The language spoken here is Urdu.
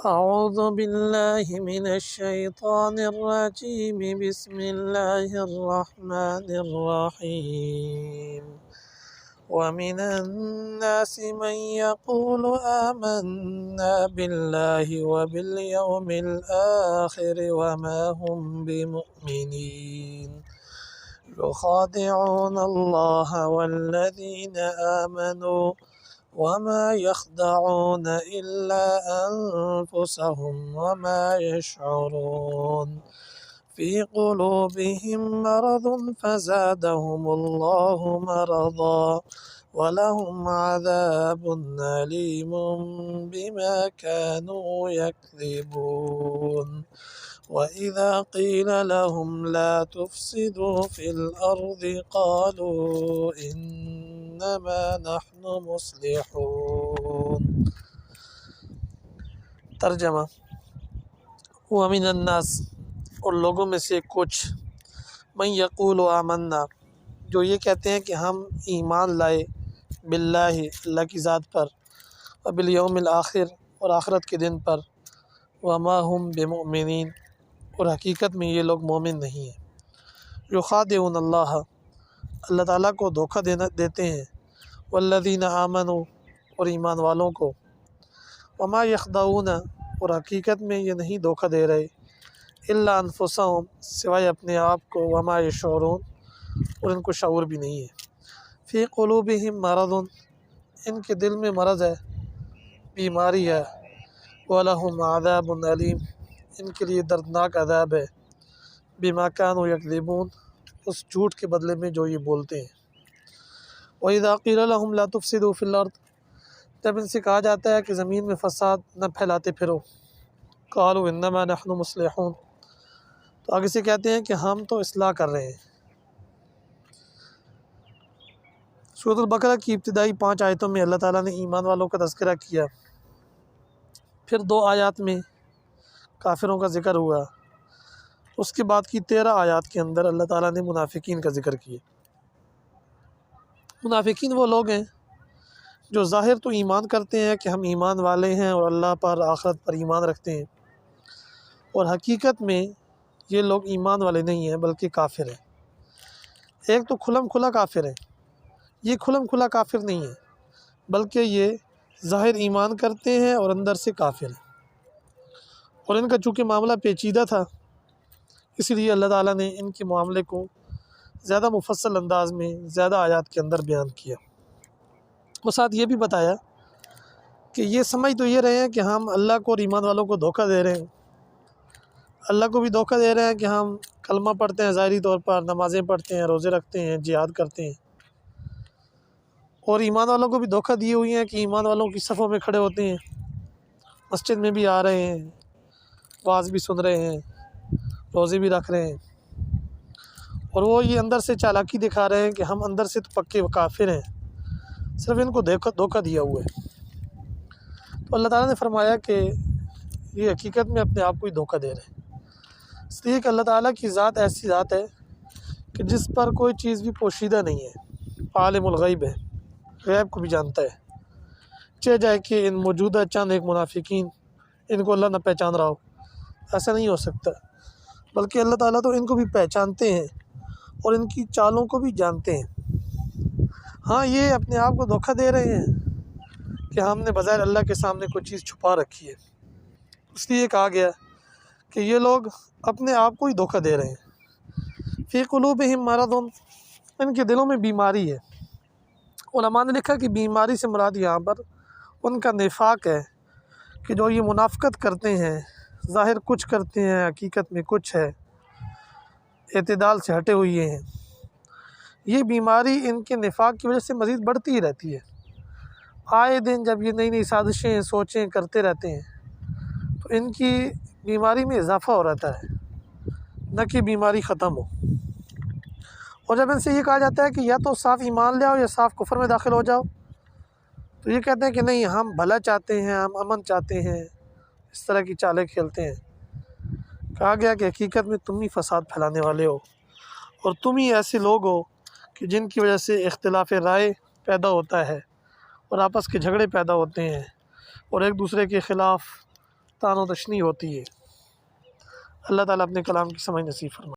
أعوذ بالله من الشيطان الرجيم بسم الله الرحمن الرحيم ومن الناس من يقول آمنا بالله وباليوم الآخر وما هم بمؤمنين يخادعون الله والذين آمنوا وما يخدعون إلا أنفسهم وما يشعرون في قلوبهم مرض فزادهم الله مرضا ولهم عذاب أليم بما كانوا يكذبون وإذا قيل لهم لا تفسدوا في الأرض قالوا إنما نحن مصلحون۔ ترجمہ: ومن الناس، اور لوگوں میں سے کچھ، من یقول آمنا، جو یہ کہتے ہیں کہ ہم ایمان لائے، باللہ، اللہ کی ذات پر، وبالیوم الآخر، اور آخرت کے دن پر، وما هم بمؤمنین، اور حقیقت میں یہ لوگ مومن نہیں ہیں۔ یخادعون اللہ، اللہ تعالیٰ کو دھوکہ دیتے ہیں، والذین آمنوا، اور ایمان والوں کو، وما یخدعون، اور حقیقت میں یہ نہیں دھوکہ دے رہے، الا انفسہم، سوائے اپنے آپ کو، وما یشعرون، اور ان کو شعور بھی نہیں ہے۔ فی قلوبہم مرض، ان کے دل میں مرض ہے، بیماری ہے، وَلَهُمْ عَذَابٌ أَلِيمٌ، ان کے لیے دردناک عذاب ہے، بِمَا كَانُوا يَكْذِبُونَ، اس جھوٹ کے بدلے میں جو یہ بولتے ہیں۔ وَإِذَا قِيلَ لَهُمْ لَا تُفْسِدُوا فِي الْأَرْضِ، جب ان سے کہا جاتا ہے کہ زمین میں فساد نہ پھیلاتے پھرو، قَالُوا إِنَّمَا نَحْنُ مُصْلِحُونَ، تو آگے سے کہتے ہیں کہ ہم تو اصلاح کر رہے ہیں۔ سورۃ البقرہ کی ابتدائی 5 آیتوں میں اللہ تعالیٰ نے ایمان والوں کا تذکرہ کیا، پھر 2 آیات میں کافروں کا ذکر ہوا، اس کے بعد کی 13 آیات کے اندر اللہ تعالیٰ نے منافقین کا ذکر کیا۔ منافقین وہ لوگ ہیں جو ظاہر تو ایمان کرتے ہیں کہ ہم ایمان والے ہیں اور اللہ پر، آخرت پر ایمان رکھتے ہیں، اور حقیقت میں یہ لوگ ایمان والے نہیں ہیں بلکہ کافر ہیں۔ ایک تو کھلم کھلا کافر ہے، یہ کھلم کھلا کافر نہیں ہے بلکہ یہ ظاہر ایمان کرتے ہیں اور اندر سے کافر ہیں، اور ان کا چونکہ معاملہ پیچیدہ تھا، اس لیے اللہ تعالیٰ نے ان کے معاملے کو زیادہ مفصل انداز میں زیادہ آیات کے اندر بیان کیا، اور ساتھ یہ بھی بتایا کہ یہ سمجھ تو یہ رہے ہیں کہ ہم اللہ کو اور ایمان والوں کو دھوکہ دے رہے ہیں، اللہ کو بھی دھوکہ دے رہے ہیں کہ ہم کلمہ پڑھتے ہیں، ظاہری طور پر نمازیں پڑھتے ہیں، روزے رکھتے ہیں، جہاد کرتے ہیں، اور ایمان والوں کو بھی دھوکہ دیے ہوئی ہیں کہ ایمان والوں کی صفوں میں کھڑے ہوتے ہیں، مسجد میں بھی آ رہے ہیں، واعظ بھی سن رہے ہیں، روزے بھی رکھ رہے ہیں، اور وہ یہ اندر سے چالاکی دکھا رہے ہیں کہ ہم اندر سے تو پکے کافر ہیں، صرف ان کو دھوکہ دیا ہوا ہے۔ تو اللہ تعالیٰ نے فرمایا کہ یہ حقیقت میں اپنے آپ کو ہی دھوکہ دے رہے ہیں، اس لیے کہ اللہ تعالیٰ کی ذات ایسی ذات ہے کہ جس پر کوئی چیز بھی پوشیدہ نہیں ہے، عالم الغیب ہے، غیب کو بھی جانتا ہے، چاہے جائے کہ ان موجودہ چند ایک منافقین ان کو اللہ نہ پہچان رہا ہو، ایسا نہیں ہو سکتا، بلکہ اللہ تعالیٰ تو ان کو بھی پہچانتے ہیں اور ان کی چالوں کو بھی جانتے ہیں۔ ہاں، یہ اپنے آپ کو دھوکہ دے رہے ہیں کہ ہم نے بظاہر اللہ کے سامنے کوئی چیز چھپا رکھی ہے، اس لیے کہا گیا کہ یہ لوگ اپنے آپ کو ہی دھوکہ دے رہے ہیں۔ فی قلوبہم مرض، ان کے دلوں میں بیماری ہے۔ علماء نے لکھا کہ بیماری سے مراد یہاں پر ان کا نفاق ہے، کہ جو یہ منافقت کرتے ہیں، ظاہر کچھ کرتے ہیں، حقیقت میں کچھ ہے، اعتدال سے ہٹے ہوئے ہیں۔ یہ بیماری ان کے نفاق کی وجہ سے مزید بڑھتی ہی رہتی ہے، آئے دن جب یہ نئی نئی سازشیں سوچیں کرتے رہتے ہیں تو ان کی بیماری میں اضافہ ہو رہتا ہے، نہ کہ بیماری ختم ہو۔ اور جب ان سے یہ کہا جاتا ہے کہ یا تو صاف ایمان لے آؤ یا صاف کفر میں داخل ہو جاؤ، تو یہ کہتے ہیں کہ نہیں، ہم بھلا چاہتے ہیں، ہم امن چاہتے ہیں، اس طرح کی چالیں کھیلتے ہیں۔ کہا گیا کہ حقیقت میں تم ہی فساد پھیلانے والے ہو، اور تم ہی ایسے لوگ ہو کہ جن کی وجہ سے اختلاف رائے پیدا ہوتا ہے اور آپس کے جھگڑے پیدا ہوتے ہیں اور ایک دوسرے کے خلاف تان و تشنیع ہوتی ہے۔ اللہ تعالیٰ اپنے کلام کی سمجھ نصیب فرمائے۔